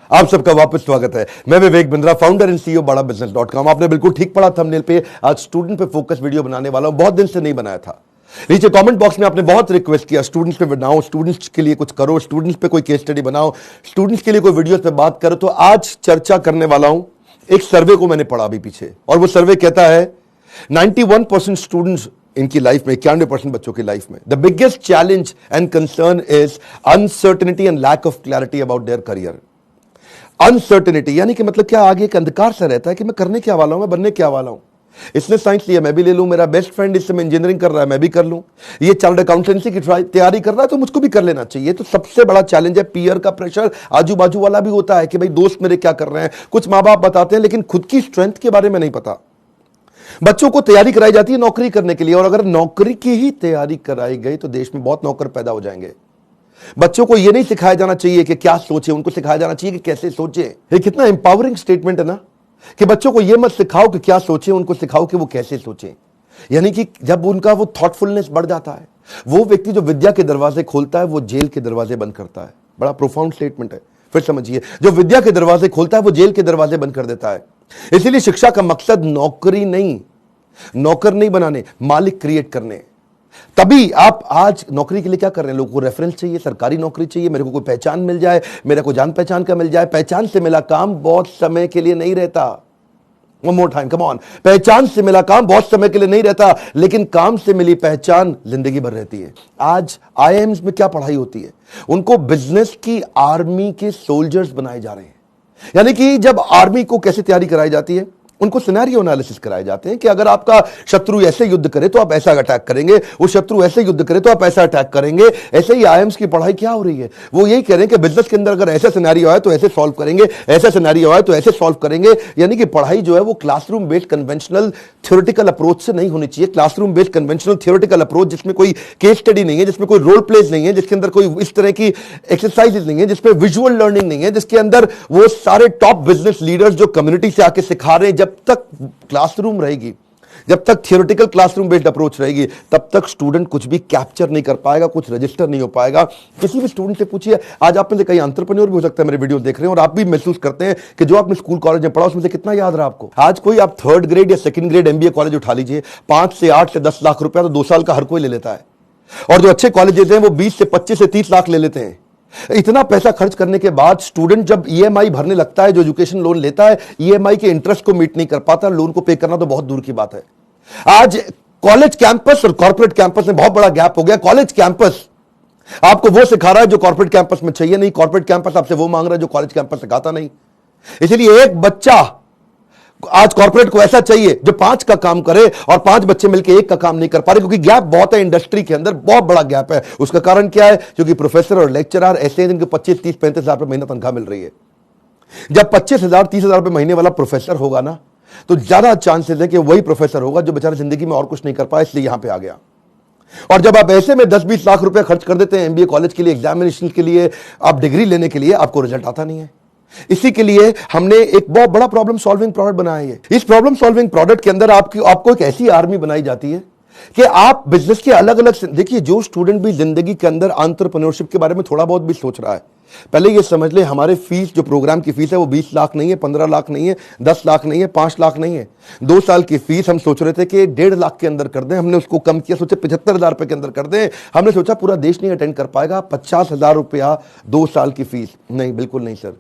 आप सबका वापस स्वागत है। मैं Vivek Bindra, founder and CEO बड़ा बिजनेस.com। आपने बिल्कुल ठीक पढ़ा थंबनेल पे। आज स्टूडेंट पे फोकस वीडियो बनाने वाला हूं, बहुत दिन से नहीं बनाया था। नीचे कमेंट बॉक्स में आपने बहुत रिक्वेस्ट किया स्टूडेंट्स पे बनाओ, स्टूडेंट्स के लिए कुछ करो, स्टूडेंट्स पे कोई केस स्टडी बनाओ, स्टूडेंट्स के लिए कोई वीडियोस पे बात करो। तो आज चर्चा करने वाला हूं एक सर्वे को मैंने पढ़ा अभी पीछे, और वो सर्वे कहता है 91% स्टूडेंट्स इनकी लाइफ में, 91% बच्चों की लाइफ में the biggest challenge and concern is uncertainty and lack of clarity about their career. Uncertainty यानी कि मतलब क्या, आगे एक अंधकार सा रहता है कि मैं करने क्या वाला हूं, मैं बनने क्या वाला हूं। इसने साइंस लिया, मैं भी ले लूं, मेरा बेस्ट फ्रेंड इस समय इंजीनियरिंग कर रहा है, मैं भी कर लूं, ये चार्टर्ड अकाउंटेंसी की तैयारी कर रहा है तो मुझको भी कर लेना चाहिए। तो सबसे बड़ा चैलेंज है पीयर का प्रेशर। आजू बाजू वाला भी होता है कि भाई दोस्त मेरे क्या कर रहे हैं, कुछ माँ बाप बताते हैं, लेकिन खुद की स्ट्रेंथ के बारे में नहीं पता। बच्चों को तैयारी कराई जाती है नौकरी करने के लिए, और अगर नौकरी की ही तैयारी कराई गई तो देश में बहुत नौकर पैदा हो जाएंगे। बच्चों को यह नहीं सिखाया जाना चाहिए कि क्या सोचे, उनको सिखाया जाना चाहिए कि कैसे सोचे। ये कितना एम्पावरिंग स्टेटमेंट है ना, कि बच्चों को यह मत सिखाओ कि क्या सोचे, उनको सिखाओ कि वो कैसे सोचे। यानी कि जब उनका वो थॉटफुलनेस बढ़ जाता है, वो व्यक्ति जो विद्या के दरवाजे खोलता है वो जेल के दरवाजे बंद करता है। बड़ा प्रोफाउंड स्टेटमेंट है, फिर समझिए। जो विद्या के दरवाजे खोलता है वो जेल के दरवाजे बंद कर देता है। इसीलिए शिक्षा का मकसद नौकर नहीं बनाने, मालिक क्रिएट करने। तभी आप आज नौकरी के लिए क्या कर रहे हैं, लोगों को रेफरेंस चाहिए, सरकारी नौकरी चाहिए, मेरे को कोई पहचान मिल जाए, मेरे को जान पहचान का मिल जाए। पहचान से मिला काम बहुत समय के लिए नहीं रहता। One more time, come on. पहचान से मिला काम बहुत समय के लिए नहीं रहता, लेकिन काम से मिली पहचान जिंदगी भर रहती है। आज आईआईएम्स में क्या पढ़ाई होती है, उनको बिजनेस की आर्मी के सोल्जर्स बनाए जा रहे हैं। यानी कि जब आर्मी को कैसे तैयारी कराई जाती है, उनको सिनेरियो एनालिसिस कराए जाते हैं कि अगर आपका शत्रु ऐसे युद्ध करे तो आप ऐसा अटैक करेंगे, वो शत्रु ऐसे युद्ध करे तो आप ऐसा अटैक करेंगे। ऐसे ही आईएम्स की पढ़ाई क्या हो रही है, वो यही कह रहे हैं कि बिजनेस के अंदर अगर ऐसा सिनेरियो आए तो ऐसे सॉल्व करेंगे, ऐसा सिनेरियो आए तो ऐसे सॉल्व करेंगे। यानी कि पढ़ाई जो है वो classroom based conventional theoretical approach से नहीं होनी चाहिए। Classroom based conventional theoretical approach जिसमें कोई केस स्टडी नहीं है, जिसमें कोई रोल प्लेज नहीं है, जिसके अंदर कोई इस तरह की एक्सरसाइजेज नहीं है, जिसमें विजुअल लर्निंग नहीं है, जिसके अंदर वो सारे टॉप बिजनेस लीडर्स जो कम्युनिटी से आके सिखा रहे हैं। जब तक क्लासरूम रहेगी, जब तक थियोरेटिकल क्लासरूम बेस्ड अप्रोच रहेगी, तब तक स्टूडेंट कुछ भी कैप्चर नहीं कर पाएगा, कुछ रजिस्टर नहीं हो पाएगा। किसी भी स्टूडेंट से पूछिए, आज आप में से कई एंटरप्रेन्योर भी हो सकता है मेरे वीडियो देख रहे हैं, और आप भी महसूस करते हैं कि जो आपने स्कूल कॉलेज में पढ़ा उसमें से कितना याद रहा आपको। आज कोई आप 3rd ग्रेड या 2nd ग्रेड एमबीए कॉलेज उठा लीजिए, 5 से 8 से 10 लाख रुपया तो 2 साल का हर कोई ले लेता है, और जो अच्छे कॉलेजेस हैं वो 20 से 25 से 30 लाख ले लेते हैं। इतना पैसा खर्च करने के बाद स्टूडेंट जब ईएमआई भरने लगता है, जो एजुकेशन लोन लेता है, ईएमआई के इंटरेस्ट को मीट नहीं कर पाता, लोन को पे करना तो बहुत दूर की बात है। आज कॉलेज कैंपस और कॉर्पोरेट कैंपस में बहुत बड़ा गैप हो गया। कॉलेज कैंपस आपको वो सिखा रहा है जो कॉर्पोरेट कैंपस में चाहिए नहीं, कॉर्पोरेट कैंपस आपसे वो मांग रहा है जो कॉलेज कैंपस सिखाता नहीं। इसलिए एक बच्चा आज कॉर्पोरेट को ऐसा चाहिए जो 5 का काम करे, और 5 बच्चे मिलकर 1 का काम नहीं कर पा रहे, क्योंकि गैप बहुत है इंडस्ट्री के अंदर, बहुत बड़ा गैप है। उसका कारण क्या है, क्योंकि प्रोफेसर और लेक्चरर ऐसे हैं जिनको 25, 30, 35 हजार रुपए महीना तनख्वाह मिल रही है। जब 25,000, 30,000 रुपए महीने वाला प्रोफेसर होगा ना, तो ज्यादा चांसेस है कि वही प्रोफेसर होगा जो बेचारा जिंदगी में और कुछ नहीं कर पाया, इसलिए यहां पे आ गया। और जब आप ऐसे में 10-20 लाख रुपए खर्च कर देते हैं एमबीए कॉलेज के लिए, एग्जामिनेशन के लिए, आप डिग्री लेने के लिए, आपको रिजल्ट आता नहीं है। इसी के लिए हमने एक बहुत बड़ा प्रॉब्लम सॉल्विंग प्रोडक्ट बनाया है। इस प्रॉब्लम सॉल्विंग प्रोडक्ट के अंदर आपको एक ऐसी आर्मी बनाई जाती है कि आप बिजनेस के अलग अलग, देखिए जो स्टूडेंट भी जिंदगी के अंदर एंटरप्रेन्योरशिप के बारे में थोड़ा बहुत भी सोच रहा है, पहले ये समझ ले हमारे फीस, जो प्रोग्राम की फीस है वो 20 लाख नहीं है, 15 लाख नहीं है, 10 लाख नहीं है, 5 लाख नहीं है। 2 साल की फीस हम सोच रहे थे कि 1.5 लाख के अंदर कर दें, हमने उसको कम किया, सोचे 75,000 रुपए के अंदर कर दें। हमने सोचा पूरा देश नहीं अटेंड कर पाएगा, 50,000 रुपया 2 साल की फीस। नहीं, बिल्कुल नहीं सर।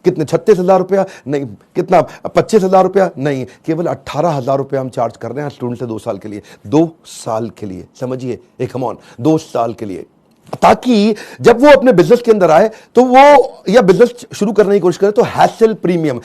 कितने, 36,000 रुपया? नहीं। कितना, 25,000 रुपया? नहीं, केवल 18,000 रुपया हम चार्ज कर रहे हैं स्टूडेंट से 2 साल के लिए। 2 साल के लिए, समझिए, एक कम ऑन 2 साल के लिए, ताकि जब वो अपने बिजनेस के अंदर आए तो वो, या बिजनेस शुरू करने की कोशिश करे तो हैसल प्रीमियम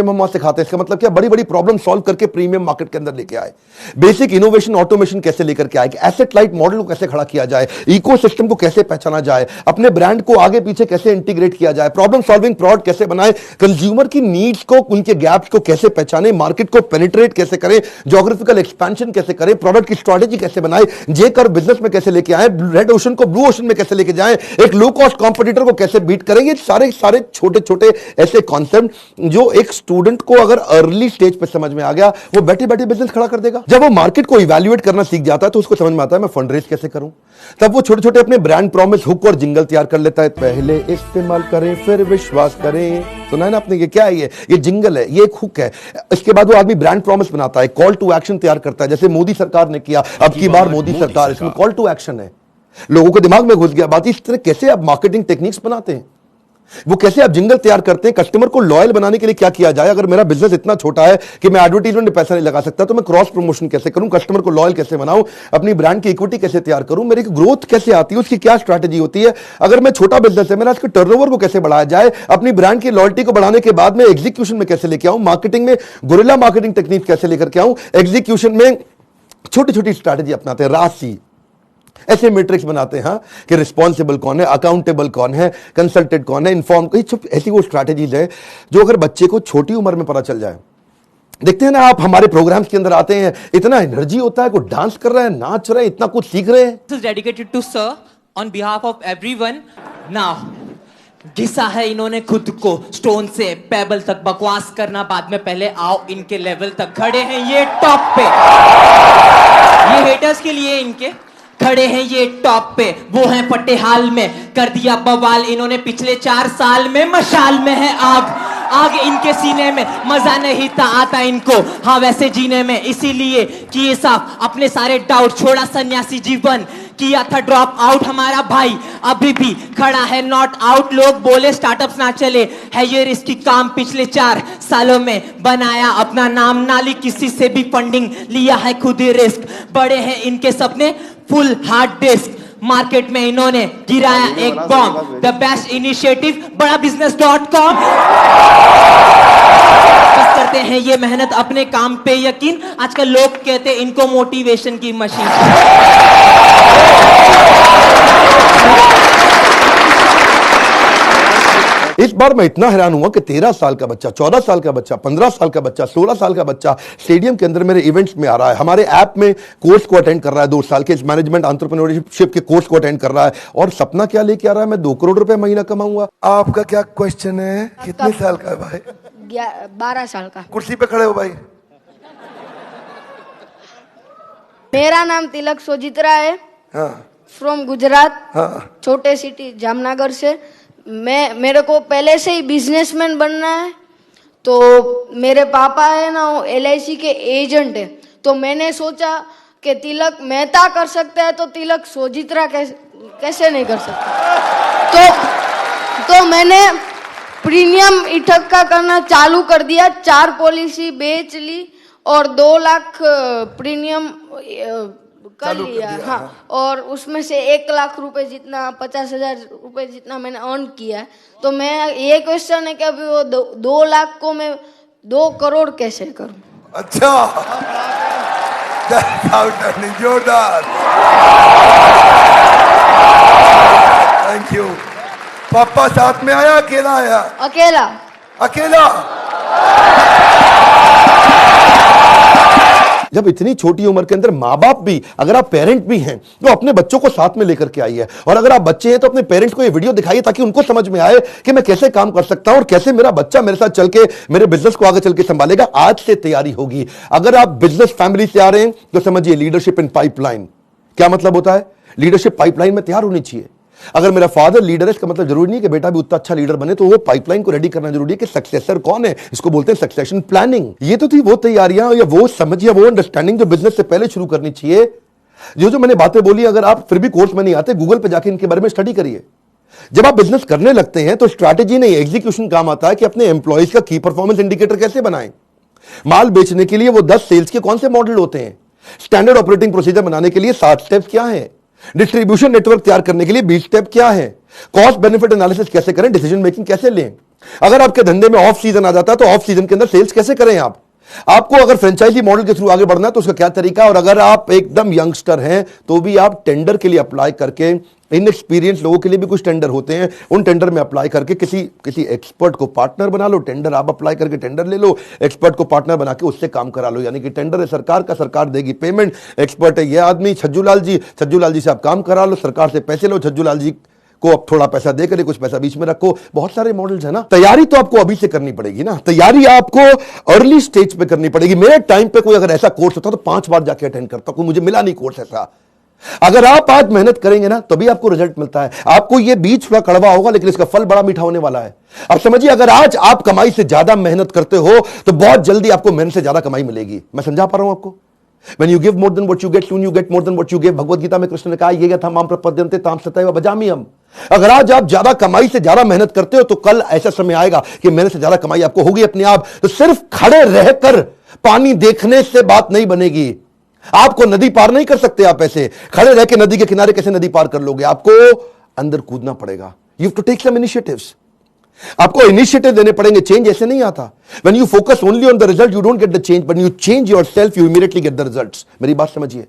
हम वहां सिखाते हैं। इसका मतलब क्या, बड़ी बड़ी प्रॉब्लम सॉल्व करके प्रीमियम मार्केट के अंदर लेके आए, बेसिक इनोवेशन ऑटोमेशन कैसे लेकर के आए, एसेट लाइट मॉडल को कैसे खड़ा किया जाए, इकोसिस्टम को कैसे पहचाना जाए, अपने ब्रांड को आगे पीछे कैसे इंटीग्रेट किया जाए, प्रॉब्लम सॉल्विंग प्रोडक्ट कैसे बनाए, कंज्यूमर की नीड्स को, उनके गैप्स को कैसे पहचाने, मार्केट को पेनिट्रेट कैसे करें, ज्योग्राफिकल एक्सपेंशन कैसे करें, प्रोडक्ट की स्ट्रेटेजी कैसे बनाए, जेकर बिजनेस में कैसे लेके आए, रेड ओशन को ब्लू प्रमोशन में कैसे लेके जाएं, एक लो कॉस्ट कॉम्पिटिटर को कैसे बीट करेंगे, सारे सारे छोटे छोटे ऐसे कॉन्सेप्ट जो एक स्टूडेंट को अगर अर्ली स्टेज पे समझ में आ गया, वो बैठे बैठे बिजनेस खड़ा कर देगा। जब वो मार्केट को इवैल्यूएट करना सीख जाता है तो उसको समझ में आता है मैं फंड रेज कैसे करूं। तब वो छोटे छोटे अपने ब्रांड प्रॉमिस, हुक और जिंगल तैयार कर लेता है। पहले इस्तेमाल करें फिर विश्वास करें, सुना है ना आपने? ये क्या है? ये जिंगल है, ये एक हुक है। इसके बाद वो आदमी ब्रांड प्रॉमिस बनाता है, कॉल टू एक्शन तैयार करता है, जैसे मोदी सरकार ने किया, अब की बार मोदी सरकार, इसमें कॉल टू एक्शन है। लोगों के दिमाग में घुस गया बात। इस तरह कैसे आप मार्केटिंग टेक्निक्स बनाते हैं, वो कैसे आप जिंगल तैयार करते हैं, कस्टमर को लॉयल बनाने के लिए क्या किया जाए। अगर मेरा बिजनेस इतना छोटा है कि मैं एडवर्टाइजमेंट में पैसा नहीं लगा सकता, तो मैं क्रॉस प्रमोशन कैसे करूं, कस्टमर को लॉयल कैसे बनाऊं, अपनी ब्रांड की इक्विटी कैसे तैयार करूं, मेरी ग्रोथ कैसे आती है, उसकी क्या स्ट्रैटेजी होती है। अगर मैं छोटा बिजनेस है, मेरा इसके टर्नओवर को कैसे बढ़ाया जाए, अपनी ब्रांड की लॉयल्टी को बढ़ाने के बाद में एग्जीक्यूशन में कैसे लेके आऊं, मार्केटिंग में गुरिल्ला मार्केटिंग टेक्निक कैसे लेकर के आऊं, एग्जीक्यूशन में छोटी छोटी स्ट्रैटेजी अपनाते हैं, राशि ऐसे मैट्रिक्स बनाते हैं हाँ, कि रिस्पॉन्सिबल कौन है, अकाउंटेबल कौन है, कंसल्टेड कौन है, इन्फॉर्म। ऐसी वो स्ट्रैटेजीज है जो अगर बच्चे को छोटी उम्र में पता चल जाए। देखते हैं ना आप, हमारे प्रोग्राम्स के अंदर आते हैं, इतना एनर्जी होता है, कोई डांस कर रहा है, नाच रहे हैं, इतना कुछ सीख रहे हैं। This is dedicated to sir on behalf of everyone. Now, घिसा है इन्होंने खुद को स्टोन से पेबल तक, बकवास करना बाद में, पहले आओ इनके लेवल तक। खड़े हैं ये टॉप पे, ये हेटर्स के लिए इनके खड़े हैं ये टॉप पे, वो हैं पटेहाल में, कर दिया बवाल इन्होंने पिछले 4 साल में। मशाल में है आग, आग इनके सीने में, मजा नहीं था आता इनको हाँ वैसे जीने में। इसीलिए किए साफ अपने सारे डाउट, छोड़ा सन्यासी जीवन, किया था ड्रॉप आउट हमारा भाई, अभी भी खड़ा है नॉट आउट। लोग बोले स्टार्टअप्स ना चले, है ये रिस्की काम, पिछले 4 सालों में बनाया अपना नाम, नाली किसी से भी फंडिंग, लिया है खुद ही रिस्क। बड़े हैं इनके सपने, फुल हार्ड डिस्क, मार्केट में इन्होंने गिराया एक बॉम्ब। द बेस्ट इनिशिएटिव बड़ा business.com। बस करते हैं ये मेहनत अपने काम पे यकीन, आजकल लोग कहते हैं इनको मोटिवेशन की मशीन। इस बार मैं इतना हैरान हुआ कि 13 साल का बच्चा, 14 साल का बच्चा, 15 साल का बच्चा, 16 साल का बच्चा स्टेडियम के अंदर मेरे इवेंट्स में आ रहा है, हमारे ऐप में कोर्स को अटेंड कर रहा है, 2 साल के इस मैनेजमेंट एंटरप्रेन्योरशिप के कोर्स को अटेंड कर रहा है, और सपना क्या लेके आ रहा है, मैं 2 करोड़ रुपए महीना कमाऊंगा। आपका क्या क्वेश्चन है? कितने साल का है भाई? 12 साल का। कुर्सी पे खड़े हो भाई। मेरा नाम तिलक सोजित्रा है, हाँ, फ्रॉम गुजरात, हाँ, छोटे सिटी जामनगर से। मेरे को पहले से ही बिजनेसमैन बनना है। तो मेरे पापा है ना, वो LIC के एजेंट है, तो मैंने सोचा कि तिलक मेहता कर सकता है तो तिलक सोजित्रा कैसे नहीं कर सकता। तो मैंने प्रीमियम इकट्ठा करना चालू कर दिया, 4 पॉलिसी बेच ली और 2 लाख प्रीमियम कर लिया हाँ। और उसमें से 1 लाख रुपए जितना, 50,000 रुपए जितना मैंने अर्न किया है। तो मैं ये क्वेश्चन है कि अभी वो 2 लाख को मैं 2 करोड़ कैसे करूं? अच्छा, जोरदार, थैंक यू। पापा साथ में आया, अकेला आया? अकेला। अकेला। जब इतनी छोटी उम्र के अंदर माँ बाप भी, अगर आप पेरेंट भी हैं तो अपने बच्चों को साथ में लेकर के आइए, और अगर आप बच्चे हैं तो अपने पेरेंट्स को ये वीडियो दिखाइए ताकि उनको समझ में आए कि मैं कैसे काम कर सकता हूं और कैसे मेरा बच्चा मेरे साथ चल के मेरे बिजनेस को आगे चल के संभालेगा। आज से तैयारी होगी। अगर आप बिजनेस फैमिली से आ रहे हैं तो समझिए लीडरशिप इन पाइपलाइन। क्या मतलब होता है? लीडरशिप पाइपलाइन में तैयार होनी चाहिए। अगर मेरा फादर लीडर है, इसका मतलब जरूरी नहीं कि बेटा भी उतना अच्छा लीडर बने, तो वो पाइपलाइन को रेडी करना जरूरी है कि सक्सेसर कौन है, इसको बोलते हैं सक्सेशन प्लानिंग। ये तो थी वो तैयारियां या वो समझ या वो अंडरस्टैंडिंग जो बिजनेस से पहले शुरू करनी चाहिए। जो मैंने बातें बोली, अगर आप फिर भी कोर्स में नहीं आते, गूगल पे जाके इनके बारे में स्टडी करिए। जब आप बिजनेस करने लगते हैं तो स्ट्रैटेजी नहीं, एग्जीक्यूशन काम आता है कि अपने एम्प्लॉइज का की परफॉर्मेंस इंडिकेटर कैसे बनाएं। माल बेचने के लिए वो 10 सेल्स के कौन से मॉडल होते हैं, स्टैंडर्ड ऑपरेटिंग प्रोसीजर बनाने के लिए 7 स्टेप्स क्या हैं, डिस्ट्रीब्यूशन नेटवर्क तैयार करने के लिए 20 स्टेप क्या है, कॉस्ट बेनिफिट एनालिसिस कैसे करें, डिसीजन मेकिंग कैसे लें। अगर आपके धंधे में ऑफ सीजन आ जाता है तो ऑफ सीजन के अंदर सेल्स कैसे करें आप, आपको अगर फ्रेंचाइजी मॉडल के थ्रू आगे बढ़ना है तो उसका क्या तरीका है, और अगर आप एकदम यंगस्टर हैं तो भी आप टेंडर के लिए अप्लाई करके, इनएक्सपीरियंस लोगों के लिए भी कुछ टेंडर होते हैं, उन टेंडर में अप्लाई करके किसी एक्सपर्ट को पार्टनर बना लो। टेंडर आप अप्लाई करके टेंडर ले लो, एक्सपर्ट को पार्टनर बना के उससे काम करा लो। यानी कि टेंडर है सरकार का, सरकार देगी पेमेंट, एक्सपर्ट है ये आदमी छज्जू लाल जी से आप काम करा लो, सरकार से पैसे लो, छज्जू लाल जी को अब थोड़ा पैसा देकर कुछ पैसा बीच में रखो। बहुत सारे मॉडल्स है ना। तैयारी तो आपको अभी से करनी पड़ेगी ना, तैयारी आपको अर्ली स्टेज पे करनी पड़ेगी। मेरे टाइम पे कोई अगर ऐसा कोर्स होता तो 5 बार जाके अटेंड करता, कोई मुझे मिला नहीं कोर्स ऐसा। अगर आप आज मेहनत करेंगे ना तभी आपको रिजल्ट मिलता है। आपको ये बीज थोड़ा कड़वा होगा लेकिन इसका फल बड़ा मीठा होने वाला है। अब समझिए, अगर आज आप कमाई से ज्यादा मेहनत करते हो तो बहुत जल्दी आपको मेहनत से ज्यादा कमाई मिलेगी। मैं समझा पा रहा हूं आपको? When you give more than what you get, soon you get more than what you give। Bhagavad Gita में कृष्ण ने कहा, ये था माम प्रपद्यन्ते ताम सतैव भजाम्यहम्। अगर आज आप ज्यादा कमाई से ज्यादा मेहनत करते हो तो कल ऐसा समय आएगा कि मेहनत से ज्यादा कमाई आपको होगी अपने आप। तो सिर्फ खड़े रहकर पानी देखने से बात नहीं बनेगी। आपको नदी पार नहीं कर सकते आप ऐसे खड़े रह के। नदी के किनारे कैसे नदी पार कर लोगे? आपको अंदर कूदना पड़ेगा। You have to take some initiatives. आपको इनिशिएटिव देने पड़ेंगे। चेंज ऐसे नहीं आता। When you focus only on the result, you don't get the change. When you change yourself, you immediately get the results. मेरी बात समझिए।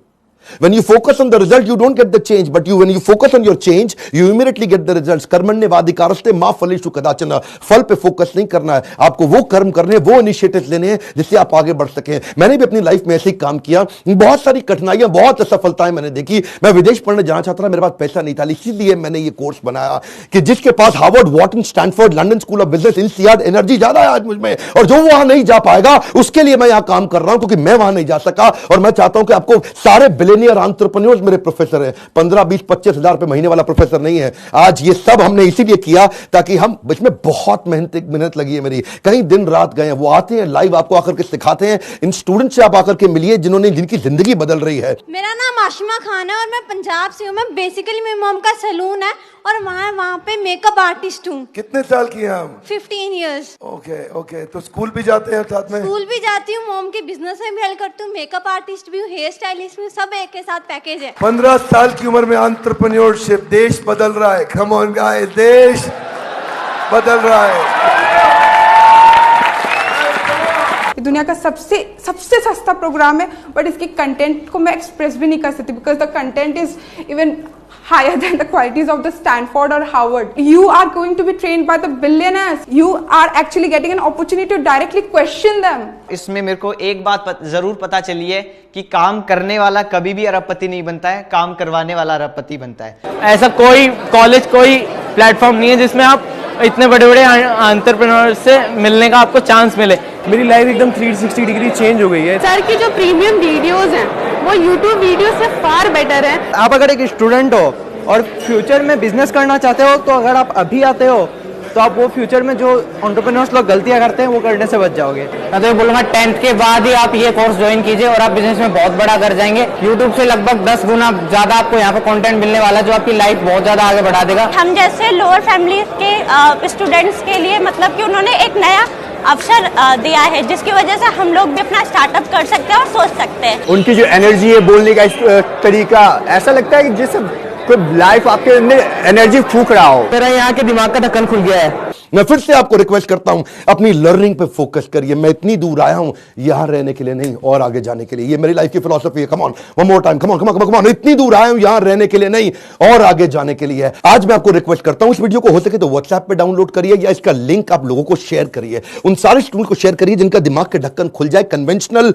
When you focus on the result, you don't get the change. But when you focus on your change, you immediately get the results. कर्मण्येवाधिकारस्ते मा फलेषु कदाचन। फल पे focus नहीं करना है आपको, वो कर्म करने, वो इनिशिएटिव लेने हैं जिससे आप आगे बढ़ सकें। मैंने भी अपनी लाइफ में ऐसे ही काम किया। बहुत सारी कठिनाइयां, बहुत असफलताएं मैंने देखी। मैं विदेश पढ़ने जाना चाहता था, मेरे पास पैसा नहीं था, इसीलिए मैंने ये कोर्स बनाया कि जिसके पास Harvard, Wharton, Stanford, London school of business, INSEAD, energy ज्यादा है आज मुझमें, और जो वहां नहीं जा पाएगा उसके लिए मैं यहां काम कर रहा हूं, क्योंकि मैं वहां नहीं जा सका। और मैं चाहता हूं कि आपको सारे बिलियनियर एंटरप्रेन्योर्स मेरे प्रोफेसर हैं। 15, 20, 25 हजार रुपए महीने वाला प्रोफेसर नहीं है। आज ये सब हमने इसीलिए किया ताकि हम, इसमें बहुत मेहनत लगी है मेरी, कहीं दिन रात गए हैं। वो आते हैं लाइव, आपको आकर के सिखाते हैं। इन स्टूडेंट से आप आकर के मिलिए जिनकी जिंदगी बदल रही है। मेरा नाम आशिमा खान है और मैं पंजाब से हूँ। मैं बेसिकली मेरी मॉम का सैलून है और वहाँ पे मेकअप आर्टिस्ट हूँ। कितने साल की हैं आप? 15 इयर्स। ओके। तो स्कूल भी जाते हैं साथ में? स्कूल भी जाती हूँ, मॉम के बिजनेस में भी हेल्प करती हूँ, मेकअप आर्टिस्ट भी हूँ, हेयर स्टाइलिस्ट भी हूँ, सब एक के साथ पैकेज है। 15 साल की उम्र में एंटरप्रेन्योरशिप, देश बदल रहा है। कम ऑन गाइस, देश बदल रहा है। दुनिया का सबसे सस्ता प्रोग्राम है, बट इसके कंटेंट को मैं एक्सप्रेस भी नहीं कर सकती because the content is even higher than the qualities of the Stanford or Harvard. You are going to be trained by the billionaires. You are actually getting an opportunity to directly question them. इसमें मेरे को एक बात जरूर पता चली है कि काम करने वाला कभी भी अरबपति नहीं बनता है, काम करवाने वाला अरबपति बनता है। ऐसा कोई कॉलेज, कोई प्लेटफॉर्म नहीं है जिसमें आप इतने बड़े बड़े एंटरप्रेन्योर से मिलने का आपको चांस मिले। मेरी लाइफ एकदम 360 डिग्री चेंज हो गई है। सर की जो प्रीमियम वीडियोस हैं वो यूट्यूब वीडियो से फार बेटर है। आप अगर एक स्टूडेंट हो और फ्यूचर में बिजनेस करना चाहते हो तो अगर आप अभी आते हो तो आप वो फ्यूचर में जो एंटरप्रेन्योर्स लोग गलतियां करते हैं वो करने से बच जाओगे। मैं तो बोलूँगा 10th के बाद ही आप ये कोर्स ज्वाइन कीजिए और आप बिजनेस में बहुत बड़ा कर जाएंगे। यूट्यूब से लगभग 10 गुना ज्यादा आपको यहाँ पे कंटेंट मिलने वाला है जो आपकी लाइफ बहुत ज्यादा आगे बढ़ा देगा। हम जैसे लोअर फैमिली के स्टूडेंट्स के लिए मतलब कि उन्होंने एक नया अवसर दिया है जिसकी वजह से हम लोग भी अपना स्टार्टअप कर सकते हैं और सोच सकते हैं। उनकी जो एनर्जी है, बोलने का तरीका, ऐसा लगता है कि जैसे कोई लाइफ आपके अंदर एनर्जी फूंक रहा हो। मेरा यहाँ के दिमाग का ढक्कन खुल गया है। मैं फिर से आपको रिक्वेस्ट करता हूं, अपनी लर्निंग पे फोकस करिए। मैं इतनी दूर आया हूं यहां रहने के लिए नहीं, और आगे जाने के लिए। ये मेरी लाइफ की फिलॉसफी है। Come on, one more time, come on. इतनी दूर आया हूं यहां रहने के लिए नहीं, और आगे जाने के लिए है। आज मैं आपको रिक्वेस्ट करता हूं, इस वीडियो को हो सके तो व्हाट्सएप पे डाउनलोड करिए या इसका लिंक आप लोगों को शेयर करिए। उन सारे स्टूडेंट को शेयर करिए जिनका दिमाग के ढक्कन खुल जाए। कन्वेंशनल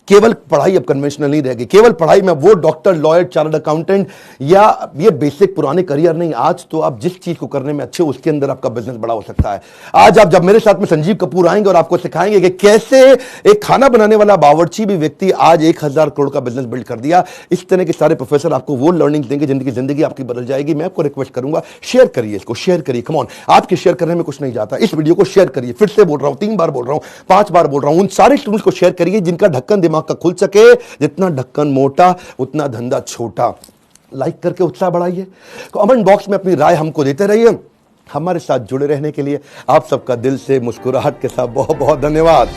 केवल पढ़ाई अब कन्वेंशनल नहीं रहेगी। केवल पढ़ाई में वो डॉक्टर, लॉयर, चार्टर्ड अकाउंटेंट या ये बेसिक पुराने करियर नहीं। आज तो आप जिस चीज को करने में अच्छे, उसके अंदर आपका बिजनेस बड़ा हो सकता है। आज आप जब मेरे साथ में संजीव कपूर आएंगे और आपको सिखाएंगे कि कैसे एक खाना बनाने वाला बावर्ची भी व्यक्ति आज 1000 करोड़ का बिजनेस बिल्ड कर दिया। इस तरह के सारे प्रोफेसर आपको वो लर्निंग देंगे जिंदगी आपकी बदल जाएगी। मैं आपको रिक्वेस्ट करूंगा, शेयर करिए इसको, शेयर करिए। कम ऑन, आपके शेयर करने में कुछ नहीं जाता। इस वीडियो को शेयर करिए। फिर से बोल रहा हूं, 3 बार बोल रहा हूं, 5 बार बोल रहा हूं। उन सारे स्टूडेंट्स को शेयर करिए जिनका ढक्कन दिमाग का खुल सके। जितना ढक्कन मोटा उतना धंधा छोटा। लाइक करके उत्साह बढ़ाइए। कमेंट बॉक्स में अपनी राय हमको देते रहिए। हमारे साथ जुड़े रहने के लिए आप सबका दिल से मुस्कुराहट के साथ बहुत बहुत धन्यवाद।